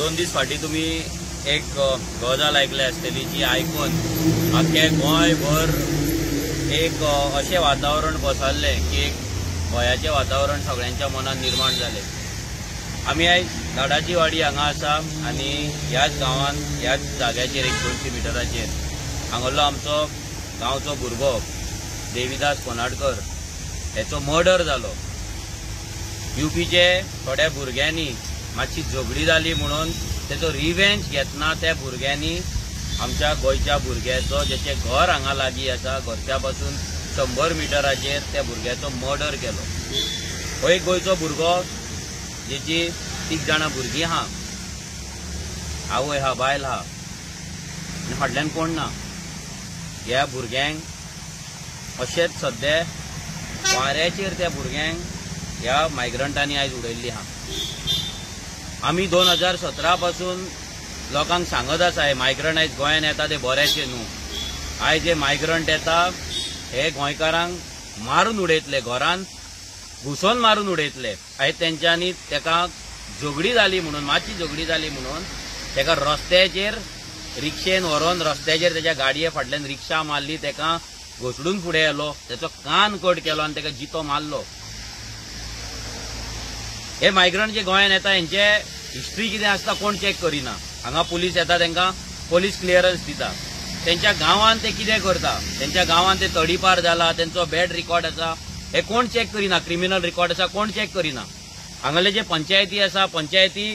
2 दीस फाटी तुम्ही एक गजाल आयकली आसतली जी आयकून आख्खे गोंयभर एक अशें वातावरण पसरलें की एक भयाचें वातावरण सगळ्यांच्या मनात निर्माण जालें। आमी आयज धाडाची वाडी हांगा आसा आनी ह्याच गांवांत ह्याच जाग्याचेर 100 मिटराचेर हांगलो आमचो गांवचो भुरगो देविदास कोनाडकर हेचो मर्डर जालो। यूपीचे थोड्या भुरग्यांनी मातशी झगडी जाली म्हणून तेचो रिवेंज घेतना त्या भुरग्यांनी आमच्या गोंयच्या भुरग्याचो जेचें घर हांगा लागीं आसा घरच्या पासून 100 मिटराचेर त्या भुरग्याचो मर्डर केलो। हो एक गोंयचो भुरगो जेची 3 जाणां भुरगीं आहा, आवय आहा, बायल आहा आनी फाटल्यान कोण ना। ह्या भुरग्यांक अशेंच सद्या वाऱ्याचेर त्या भुरग्यांक ह्या मायग्रंटांनी आयज उडयल्ली आहा। आमी 2017 पासून लोकांक सांगत आसा हे मायग्रंट आयज गोंयांत येता ते बरेचे न्हू। आयज जे मायग्रंट येता हे गोंयकारांक मारून उडयतले, घरांत घुसोवन मारून उडयतले। आयज तेंच्यांनी तेका झगडी जाली म्हणून, मातशी झगडी जाली म्हणून तेका रस्त्याचेर रिक्षेन व्हरोन रस्त्याचेर तेच्या गाडये फाटल्यान रिक्षा मारली, तेका घोसडून फुडें येलो, तेचो कान कट केलो आनी तेका जितो मारलो। हे मायग्रंट जे गोंयांत येता हेंचे हिस्ट्री कितें आसता कोण चेक करिना। हांगा पुलीस येता तेंकां पुलीस क्लियरन्स दिता, तेंच्या गांवांत ते कितें करता, तेंच्या गांवांत ते तडीपार जाला, तेंचो बॅड रिकॉर्ड आसा हे कोण चेक करिना, क्रिमिनल रिकॉर्ड आसा कोण चेक करिना। हांगाले जे पंचायती आसा पंचायती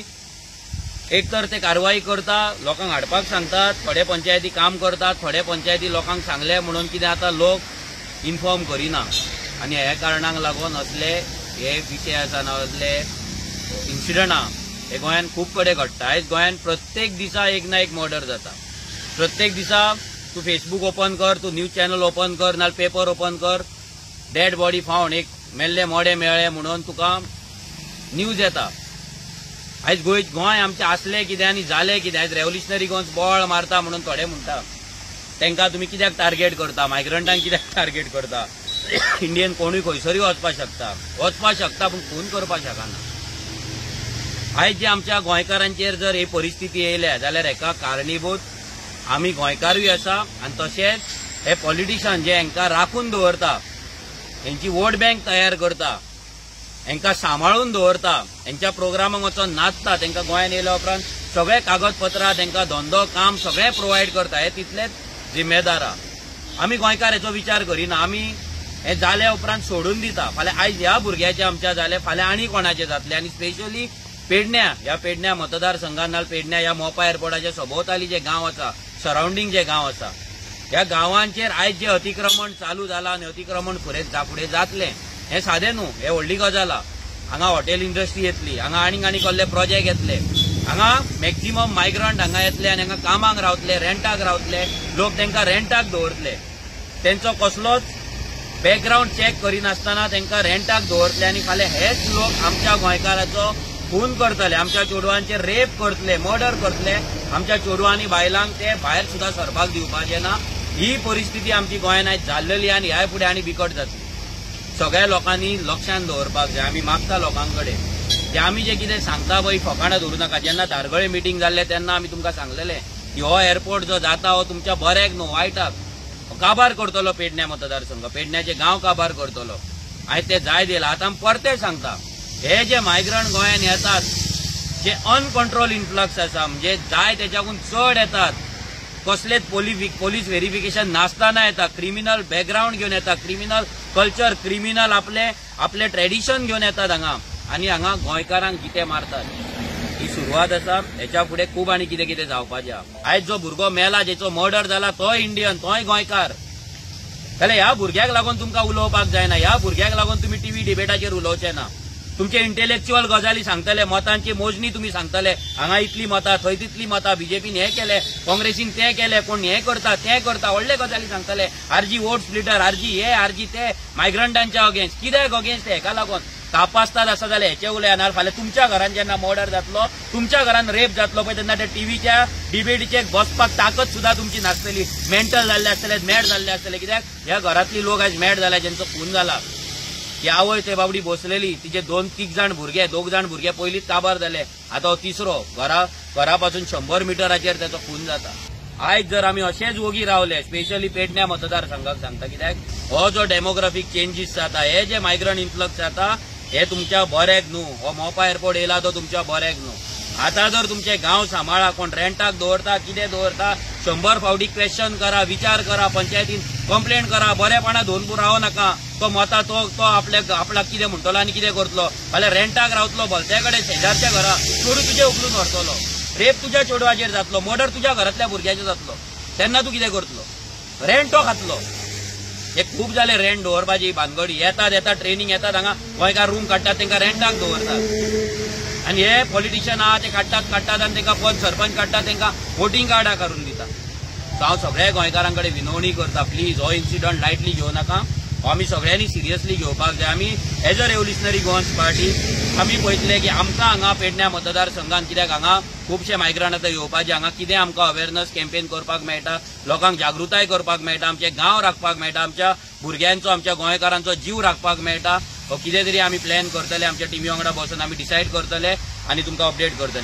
एक तर ते कारवाई करता, लोकांक हाडपाक सांगतात, थोडे पंचायती काम करतात, थोडे पंचायती लोकांक सांगले म्हणून कितें आता लोक इन्फॉर्म करिना आनी ह्या कारणाक लागून असले हे विशय आसा ना, असले इन्सिडंट आहा हे गोंयांत खूब कडेन घडटा। आयज गोंयांत प्रत्येक दिसा एक ना एक मर्डर जाता। प्रत्येक दिसा तूं फेसबूक ओपन कर, तूं न्यूज चॅनल ओपन कर, नाल्यार पेपर ओपन कर, डेड बॉडी फावंड, एक मेल्ले मोडे मेळ्ळे म्हणून तुका न्यूज येता। आयज गोंय आमचें आसलें कितें आनी जालें कितें, आयज रेव्होल्युशनरी गोंस बोळ मारता म्हणून थोडे म्हणटा। तेंकां तुमी कित्याक टार्गेट करता, मायग्रंटांक कित्याक टार्गेट करता? इंडियन कोणूय खंयसरूय वचपाक शकता पूण खून करपाक शकना। आयज जे आमच्या गोंयकारांचेर जर ही परिस्थिती येयल्या जाल्यार हेका कारणीभूत आमी गोंयकारूय आसा आनी तशेंच हे पॉलिटिशियन जे हांकां राखून दवरता, हेंची वोट बँक तयार करता, हांकां सांबाळून दवरता, हेंच्या प्रोग्रामाक वचून नाचता, तांकां गोंयांत येयल्या उपरांत सगळे कागदपत्रां, तांकां धंदो काम सगळें प्रोवायड करता, हे तितलेच जिम्मेदार आहा। आमी गोंयकार हेचो विचार करिना, आमी हे जाल्या उपरांत सोडून दिता। फाल्यां आयज ह्या भुरग्याचें आमच्या जालें, फाल्यां आनी कोणाचें जातलें। आनी स्पेशली पेडण्या, ह्या पेडण्या मतदारसंघात नाल्यार पेडण्या ह्या मोपा एअरपोर्टाच्या सभोवताली जे गांव आसा, सराउंडिंग जे गांव आसा, ह्या गांवांचेर आयज जे अतिक्रमण चालू जाला आनी अतिक्रमण फुडें जातलें हें सादें न्हू, हें व्हडली गजाल आहा। हांगा हॉटेल इंडस्ट्री येतली, हांगा आनी कसले प्रोजेक्ट येतले, हांगा मॅक्झिमम मायग्रंट हांगा येतले आनी हांगा कामाक रावतले, रेंटाक रावतले, लोक तांकां रेंटाक दवरतले, तेंचो कसलोच बॅकग्राऊंड चेक करिनासतना तांकां रेंटाक दवरतले आनी फाल्यां हेच लोक आमच्या गोंयकाराचो खून करतले, आमच्या चेडवांचे रेप करतले, मर्डर करतले, आमच्या चेडवांनी बायलांक ते भायर सुद्दां सरपाक दिवपाचे ना। ही परिस्थिती आमची गोंयांत आयज जाल्लेली आनी ह्या फुडें आनी बिकट जातली। सगळ्या लोकांनी लक्षांत दवरपाक जाय। आमी मागता लोकां कडेन जे आमी जे कितें सांगता पळय फकाणां धरूं नाका। जेन्ना धारगळे मिटींग जाल्ले तेन्ना आमी तुमकां सांगलेलें की हो एअरपोर्ट जो जाता हो तुमच्या बऱ्याक न्हू वायटाक काबार करतलो, पेडण्या मतदारसंघ, पेडण्याचे गांव काबार करतलो। आयज ते जाय दिला। आतां परते सांगता, हे जे मायग्रंट गोंयांत येतात, जे अनकंट्रोल इन्फ्लक्स आसा, म्हणजे जाय तेच्याकून चड येतात, कसलेच पोलीस व्हेरिफिकेशन नासतना येतात, क्रिमिनल बॅकग्राऊंड घेवन येतात, क्रिमिनल कल्चर, क्रिमिनल आपले ट्रेडिशन घेवन येतात हांगा आनी हांगा गोंयकारांक कितें मारतात। ही सुरवात आसा, हेच्या फुडें खूब आनी कितें कितें जावपाचें आहा। आयज जो भुरगो मेला, जेचो मर्डर जाला, तोय इंडियन, तोय गोंयकार, जाल्यार ह्या भुरग्याक लागून तुमकां उलोवपाक जायना, ह्या भुरग्याक लागून तुमी टीव्ही डिबेटाचेर उलोवचे ना। तुमचे इंटेलेक्च्युअल गजाली सांगतले, मतांची मोजणी तुमी सांगतले, हांगा इतली मतां, थंय तितली मतां, बीजेपीन हें केलें, काँग्रेसीन तें केलें, कोण हें करता तें करता, व्हडले गजाली सांगतले, आरजी वोट स्प्लिटर, आरजी हे आरजी ते, मायग्रंटांच्या अगेन्स्ट, कित्याक अगेन्स्ट हेका लागून तापासतात आसा जाल्यार हेचे उलयनार। फाल्यां तुमच्या घरान जेन्ना मर्डर जातलो, तुमच्या घरान रेप जातलो पळय, तेन्ना त्या टीव्हीच्या डिबेटीचेर बसपाक ताकद सुद्दां तुमची नासतली। मेंटल जाल्ले आसतले, मॅड जाल्ले आसतले, कित्याक ह्या घरांतली लोक आयज मॅड जाला, जेंचो खून जाला। की आवय ते बाबडी बसलेली तिचे 2-3 जाण भुरगे 2 जाण भुरगे पयलींच काबार जाले आता हो तिसरो घरापासून 100 मिटराचेर त्याचो खून जाता। आयज जर आमी अशेच वोगी रावले स्पेशली पेडण्या मतदारसंघाक सांगता कित्याक हो जो डेमोग्राफीक चेंजीस जाता हे जे मायग्रंट इन्फ्लक्स जाता हे तुमच्या बऱ्याक न्हू। हो मोपा एअरपोर्ट येयला तो तुमच्या बऱ्याक न्हू। आता जर तुमचे गांव सांबाळा कोण रेंटाक दवरता कितें दवरता 100 फावटी क्वेश्चन करा विचार करा पंचायतीन कंप्लेंट करा बरेपणा धोन रावो नाका। तो मता तो आपल्याक कितें म्हणटलो आनी कितें करतलो फाल्यां रेंटाक रावतलो भलत्या कडेन शेजारच्या घरा चोरू तुजे उखलून व्हरतलो रेप तुज्या चेडवाचेर जातलो मर्डर तुज्या घरांतल्या भुरग्याचेर जातलो तेन्ना तूं कितें करतलो रेंट तो खातलो। हे खूब जाले रेंट दवरपाची भानगडी येतात ट्रेनिंग येतात हांगा गोंयकार रूम काडटात तांकां रेंटाक दवरतात आनी हे पॉलिटिशियन आहा ते काडटात आनी तांकां पद सरपंच काडटात तांकां वोटिंग कार्डां काडून दितात। सो हांव सगळ्या गोंयकारां कडेन विनवणी करता प्लीज हो इन्सिडंट लायटली घेवं नाका। आमी सगळ्यांनी सिरियसली घेवपाक जाय। आमी as a revolutionary Goans party आमी पळयतले की आमकां हांगा पेडण्या मतदारसंघात कित्याक हांगा खुबशे मायग्रंट आतां येवपाचे हांगा कितें आमकां अवेरनस कॅम्पेन करपाक मेळटा लोकांक जागृताय करपाक मेळटा आमचे गांव राखपाक मेळटा आमच्या भुरग्यांचो आमच्या गोंयकारांचो जीव राखपाक मेळटा। कितें तरी आमी प्लॅन करतले आमच्या टिमी वांगडा बसून आमी डिसायड करतले आनी तुमकां अपडेट करतले।